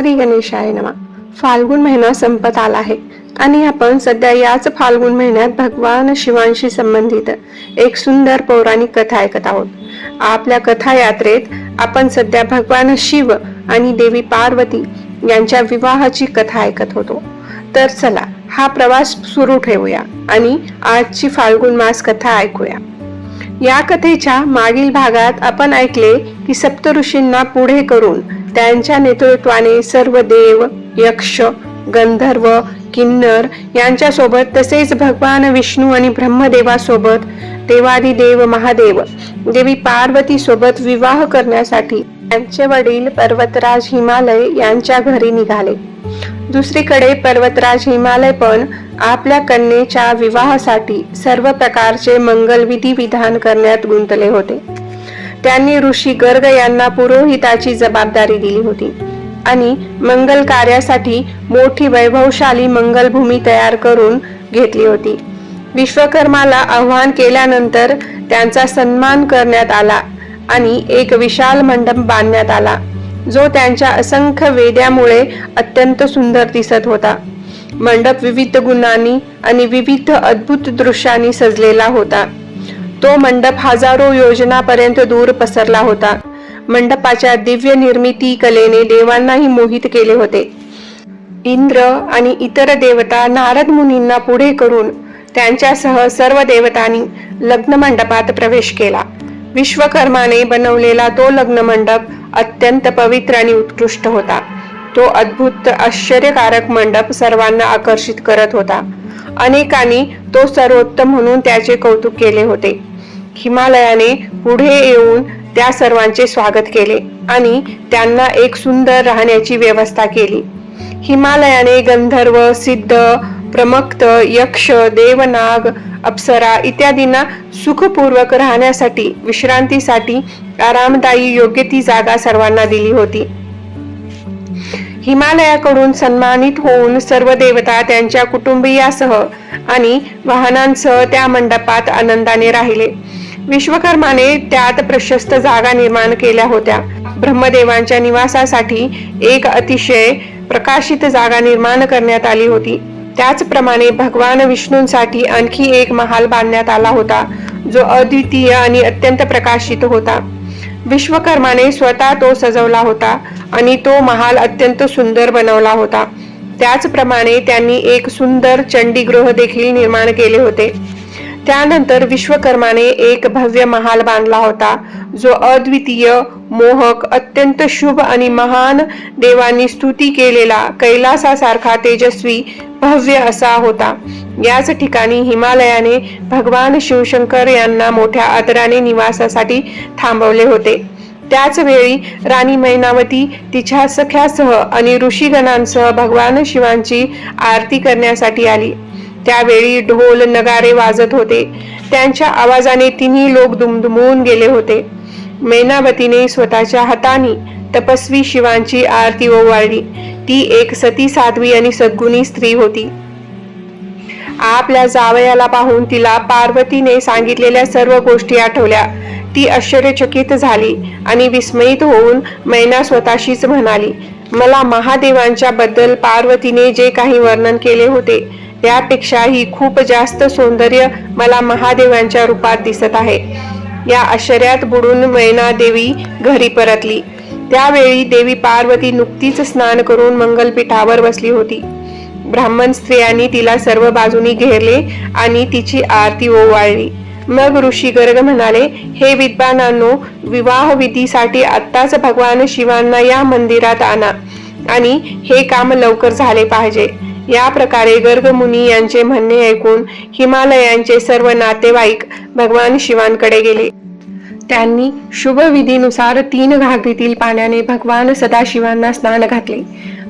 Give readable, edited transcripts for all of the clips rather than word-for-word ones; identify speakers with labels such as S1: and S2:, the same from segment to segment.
S1: श्री गणेशाय नमः. फाल्गुन महिना संपत आला आहे आणि आपण सध्या याच फाल्गुन महिन्यात भगवान शिवांशी संबंधित एक सुंदर पौराणिक कथा ऐकत आहोत. आपल्या कथा यात्रेत आपण सध्या भगवान शिव आणि देवी पार्वती यांच्या विवाहाची कथा ऐकत होतो. तर चला हा प्रवास सुरू ठेवूया आणि आजची फाल्गुन मास कथा ऐकूया. या कथेच्या मागील भागात आपण ऐकले की सप्तऋषींना पुढे करून त्यांच्या नेतृत्वाने सर्व देव, यक्ष, गंधर्व, किन्नर यांच्या सोबत तसेच भगवान विष्णू आणि ब्रह्मदेवासोबत देवादिदेव महादेव देवी पार्वती सोबत विवाह करण्यासाठी त्यांचे वडील पर्वतराज हिमालय यांच्या घरी निघाले. दुसरीकडे पर्वतराज हिमालय पण आपल्या कन्येच्या विवाहासाठी सर्व प्रकारचे मंगलविधी विधान करण्यात गुंतले होते. त्यांनी ऋषी गर्ग यांना पुरोहिताची जबाबदारी दिली होती आणि मंगल कार्यासाठी मोठी वैभवशाली मंगलभूमी तयार करून घेतली होती. विश्वकर्माला आव्हान केल्यानंतर त्यांचा सन्मान करण्यात आला आणि एक विशाल मंडप बांधण्यात आला जो त्यांच्या असंख्य वेद्यामुळे अत्यंत सुंदर दिसत होता. मंडप विविध गुणांनी आणि विविध अद्भुत दृश्यांनी सजलेला होता. तो मंडप हजारो योजनापर्यंत दूर पसरला होता. मंडपाच्या दिव्य निर्मिती कलेने देवांनाही मोहित केले होते. इंद्र आणि इतर देवता नारद मुनींना पुढे करून त्यांच्यासह सर्व देवतांनी लग्न मंडपात प्रवेश केला. विश्वकर्माने बनवलेला तो लग्न मंडप अत्यंत पवित्र आणि उत्कृष्ट होता. तो अद्भुत आश्चर्यकारक मंडप सर्वांना आकर्षित करत होता. अनेकांनी तो सर्वोत्तम म्हणून त्याचे कौतुक केले होते. हिमालयाने पुढे येऊन त्या सर्वांचे स्वागत केले आणि त्यांना एक सुंदर राहण्याची व्यवस्था केली. हिमालयाने गंधर्व, सिद्ध, प्रमक्त, यक्ष, देवनाग, अप्सरा इत्यादींना सुखपूर्वक राहण्यासाठी, विश्रांतीसाठी आरामदायी योग्य ती जागा सर्वांना दिली होती. हिमालयाकडून सन्मानित होऊन सर्व देवता त्यांच्या कुटुंबियासह आणि वाहनांसह त्या मंडपात आनंदाने राहिले. विश्वकर्माने त्यात प्रशस्त जागा निर्माण केल्या होत्या. ब्रह्मदेवांच्या निवासासाठी एक अतिशय प्रकाशित जागा निर्माण करण्यात आली होती. त्याचप्रमाणे भगवान विष्णूंसाठी आणखी एक महाल बांधण्यात आला होता जो अद्वितीय आणि अत्यंत प्रकाशित होता. विश्वकर्माने स्वतः तो सजवला होता आणि तो महाल अत्यंत सुंदर बनवला होता. त्याचप्रमाणे त्यांनी एक सुंदर चंडीगृह देखील निर्माण केले होते. त्यानंतर विश्वकर्माने एक भव्य महाल बांधला होता जो अद्वितीय, मोहक, अत्यंत शुभ आणि महान देवांनी स्तुती केलेला कैलासासारखा तेजस्वी, भव्य असा होता. याच ठिकाणी हिमालयाने भगवान शिवशंकर यांना मोठ्या आदराने निवासासाठी थांबवले होते. त्याच वेळी राणी मैनावती तिच्या सख्यासह आणि ऋषीगणांसह भगवान शिवांची आरती करण्यासाठी आली. त्यावेळी ढोल नगारे वाजत होते. त्यांच्या आवाजाने तिन्ही लोक दुमदुमून गेले होते. मैनावतीने स्वतःच्या हाताने तपस्वी शिवांची आरती ओवाळली. ती एक सती, साध्वी आणि सद्गुणी स्त्री होती. आपल्या जावयाला पाहून तिला पार्वतीने सांगितलेल्या सर्व गोष्टी आठवल्या. ती आश्चर्यचकित झाली आणि विस्मयित होऊन मैना स्वतःशीच म्हणाली, मला महादेवांच्या बद्दल पार्वतीने जे काही वर्णन केले होते त्यापेक्षाही खूप जास्त सौंदर्य मला महादेवांच्या रूपात दिसत आहे. या आश्चर्यात बुडून मैना देवी घरी परतली. त्यावेळी देवी पार्वती नुकतीच स्नान करून मंगलपीठावर बसली होती. ब्राह्मण स्त्रियांनी तिला सर्व बाजूनी घेरले आणि तिची आरती ओवाळली. मग ऋषी गर्ग म्हणाले, हे विद्वानांनो, विवाह विधीसाठी आत्ताच भगवान शिवांना या मंदिरात आणा आणि हे काम लवकर झाले पाहिजे. या प्रकारे गर्ग मुनी यांचे म्हणणे ऐकून हिमालयांचे सर्व नातेवाईक भगवान शिवांकडे गेले. त्यांनी शुभ विधीनुसार 3 घागरीतील पाण्याने भगवान सदाशिवांना स्नान घातले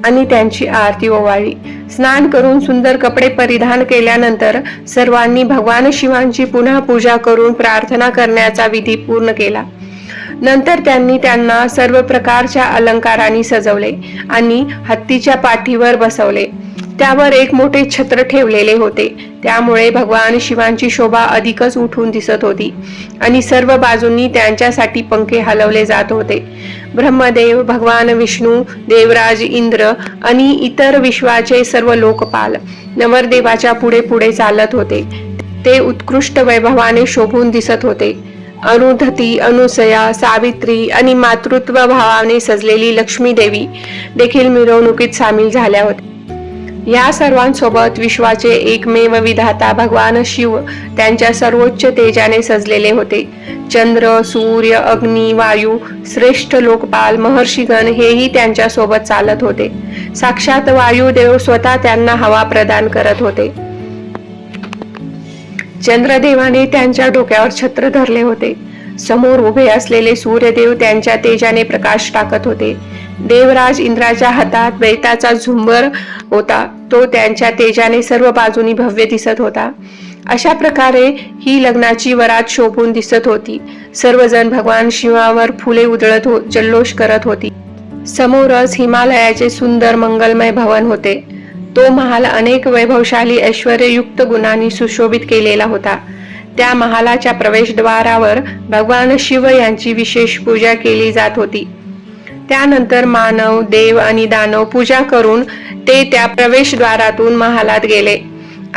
S1: आणि त्यांची आरती ओवाळली. स्नान करून सुंदर कपडे परिधान केल्यानंतर सर्वांनी भगवान शिवांची पुन्हा पूजा करून प्रार्थना करण्याचा विधी पूर्ण केला. नंतर त्यांनी त्यांना सर्व प्रकारच्या अलंकारांनी सजवले आणि हत्तीच्या पाठीवर बसवले. त्यावर एक मोठे छत्र ठेवलेले होते, त्यामुळे भगवान शिवांची शोभा अधिकच उठून दिसत होती आणि सर्व बाजूंनी त्यांच्यासाठी पंखे हलवले जात होते. ब्रह्मदेव, भगवान विष्णू, देवराज इंद्र आणि इतर विश्वाचे सर्व लोकपाल नवरदेवाच्या पुढे पुढे चालत होते. ते उत्कृष्ट वैभवाने शोभून दिसत होते. अरुंधती, अनुसया, सावित्री आणि मातृत्व भावाने सजलेली लक्ष्मी देवी देखील मिरवणुकीत सामील झाल्या होत्या. या सर्वांसोबत विश्वाचे एकमेव विधाता भगवान शिव त्यांच्या सर्वोच्च तेजाने सजलेले होते. चंद्र, सूर्य, अग्नी, वायू, श्रेष्ठ लोकपाल, महर्षीगण हेही त्यांच्या सोबत चालत होते. साक्षात वायुदेव स्वतः त्यांना हवा प्रदान करत होते. चंद्रदेवाने त्यांच्या डोक्यावर छत्र धरले होते. समोर उभे असलेले सूर्यदेव त्यांच्या तेजाने प्रकाश टाकत होते. देवराज इंद्राच्या हातात बैताचा झुंबर होता, तो त्यांच्या तेजाने सर्व बाजूनी भव्य दिसत होता. अशा प्रकारे ही लग्नाची वरात शोभून दिसत होती. सर्वजण भगवान शिवावर फुले उधळत जल्लोष करत होती. समोरच हिमालयाचे सुंदर मंगलमय भवन होते. तो महाल अनेक वैभवशाली ऐश्वर्ययुक्त गुणांनी सुशोभित केलेला होता. त्या महालाच्या प्रवेशद्वारावर भगवान शिव यांची विशेष पूजा केली जात होती. त्यानंतर मानव, देव आणि दानव पूजा करून ते त्या प्रवेशद्वारातून महालात गेले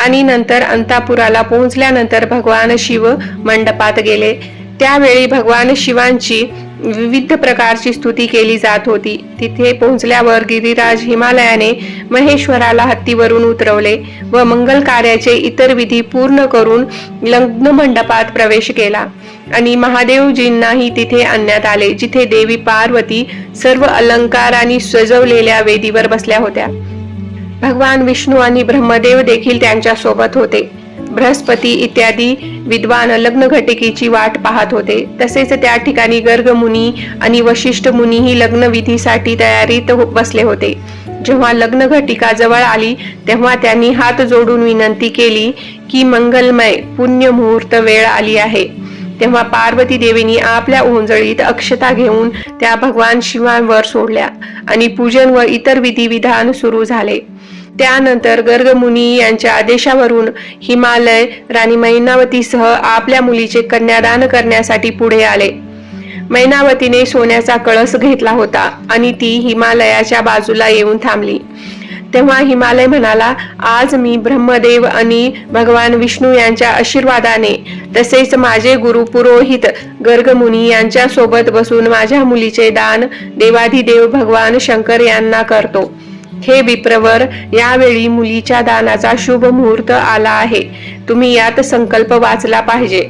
S1: आणि नंतर अंतापुराला पोहोचल्यानंतर भगवान शिव मंडपात गेले. त्यावेळी भगवान शिवांची विविध प्रकारची स्तुती केली जात होती. तिथे पोहोचल्यावर गिरिराज हिमालयाने महेश्वराला हत्तीवरून उतरवले व मंगल कार्याचे इतर विधी पूर्ण करून लग्न मंडपात प्रवेश केला आणि महादेवजींनाही तिथे आणण्यात आले, जिथे देवी पार्वती सर्व अलंकारांनी सजवलेल्या वेदीवर बसल्या होत्या. भगवान विष्णू आणि ब्रह्मदेव देखील त्यांच्या सोबत होते. बृहस्पती इत्यादी विद्वान लग्न घटिकेची वाट पाहत होते. तसेच त्या ठिकाणी गर्ग मुनी आणि वशिष्ठ मुनीही लग्न विधीसाठी तयारीत बसले होते. जेव्हा लग्न घटिका जवळ आली तेव्हा त्यांनी हात जोडून विनंती केली की मंगलमय पुण्य मुहूर्त वेळ आली आहे. तेव्हा पार्वती देवीने आपल्या ओंजळीत अक्षता घेऊन त्या भगवान शिवांवर सोडल्या आणि पूजन व इतर विधिविधान सुरू झाले. त्यानंतर गर्ग मुनी यांच्या आदेशावरून हिमालय राणी मैनावतीसह आपल्या मुलीचे कन्यादान करण्यासाठी पुढे आले. मैनावतीने सोन्याचा कळस घेतला होता आणि ती हिमालयाच्या बाजूला येऊन थांबली. तेव्हा हिमालय म्हणाला, आज मी ब्रह्मदेव आणि भगवान विष्णू यांच्या आशीर्वादाने तसेच माझे गुरु पुरोहित गर्ग मुनी यांच्या सोबत बसून माझ्या मुलीचे दान देवाधिदेव भगवान शंकर यांना करतो. हे विप्रवर, यावेळी मुलीच्या दानाचा शुभ मुहूर्त आला आहे. तुम्ही यात संकल्प वाचला पाहिजे.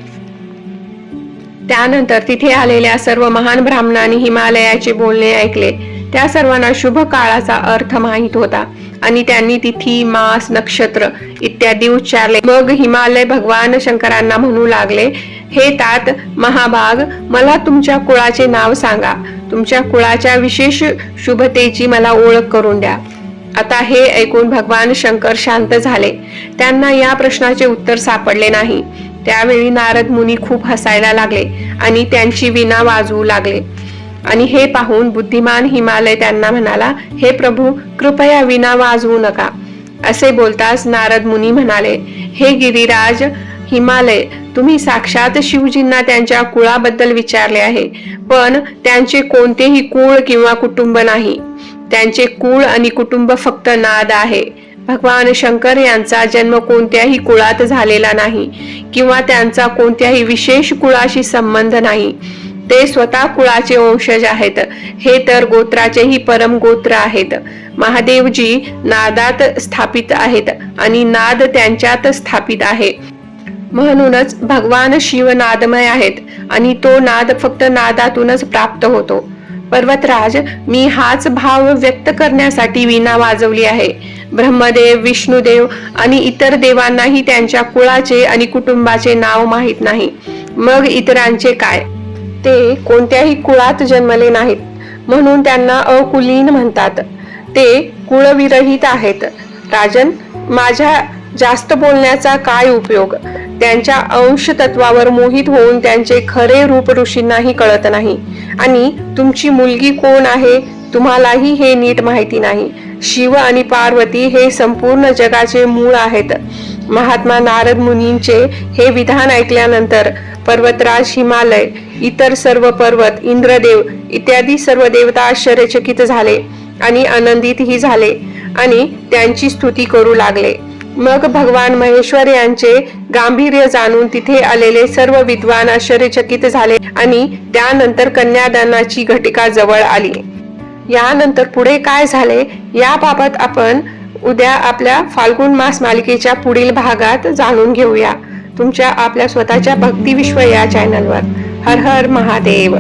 S1: त्यानंतर तिथे आलेल्या सर्व महान ब्राह्मणांनी हिमालयाचे बोलणे ऐकले. त्या सर्वांना शुभ काळाचा अर्थ माहित होता आणि त्यांनी तिथी, मास, नक्षत्र इत्यादी उच्चारले. मग हिमालय भगवान शंकरांना म्हणू लागले, हे तात महाभाग, मला तुमच्या कुळाचे नाव सांगा. तुमच्या कुळाच्या विशेष शुभतेची मला ओळख करून द्या. आता हे ऐकून भगवान शंकर शांत झाले. त्यांना या प्रश्नाचे उत्तर सापडले नाही. त्यावेळी नारद मुनी खूप हसायला लागले आणि त्यांची वीणा वाजवू लागले आणि हे पाहून बुद्धिमान हिमालय त्यांना म्हणाला, हे प्रभू, कृपया वीणा वाजवू नका. असे बोलताच नारद मुनी म्हणाले, हे गिरिराज हिमालय, तुम्ही साक्षात शिवजींना त्यांच्या कुळाबद्दल विचारले आहे, पण त्यांचे कोणतेही कुळ किंवा कुटुंब नाही. त्यांचे कुळ आणि कुटुंब फक्त नाद आहे. भगवान शंकर यांचा जन्म कोणत्याही कुळात झालेला नाही किंवा त्यांचा कोणत्याही विशेष कुळाशी संबंध नाही. ते स्वतः कुळाचे वंशज आहेत. हे तर गोत्राचेही परम गोत्र आहेत. महादेवजी नादात स्थापित आहेत आणि नाद त्यांच्यात स्थापित आहे. म्हणूनच भगवान शिव नादमय आहेत आणि तो नाद फक्त नादातूनच प्राप्त होतो. पर्वतराज, मी हाच भाव व्यक्त करण्यासाठी वीणा वाजवली आहे. ब्रह्मदेव, विष्णुदेव आणि इतर देवांनाही त्यांच्या कुळाचे आणि कुटुंबाचे नाव माहित नाही. मग इतरांचे काय? ते कोणत्याही कुळात जन्मले नाहीत, म्हणून त्यांना अकुलीन म्हणतात. ते कुळविरहित आहेत. राजन, माझ्या जास्त बोलण्याचा काय उपयोग? त्यांच्या अंश तत्वावर मोहित होऊन त्यांचे खरे रूप ऋषींनाही कळत नाही. आणि तुमची मुलगी कोण आहे तुम्हालाही हे नीट माहिती नाही. शिव आणि पार्वती हे संपूर्ण जगाचे मूळ आहेत. महात्मा नारद मुनींचे हे विधान ऐकल्यानंतर पर्वतराज हिमालय, इतर सर्व पर्वत, इंद्रदेव इत्यादी सर्व देवता आश्चर्यचकित झाले आणि आनंदितही झाले आणि त्यांची स्तुती करू लागले. मग भगवान महेश्वर यांचे गांभीर्य जाणून तिथे आलेले सर्व विद्वान आश्चर्यचकित झाले आणि त्यानंतर कन्यादानाची घटिका जवळ आली. यानंतर पुढे काय झाले याबाबत आपण उद्या आपल्या फाल्गुन मास मालिकेच्या पुढील भागात जाणून घेऊया. तुमच्या आपल्या स्वतःच्या भक्ती विश्व या चॅनलवर. हर हर महादेव.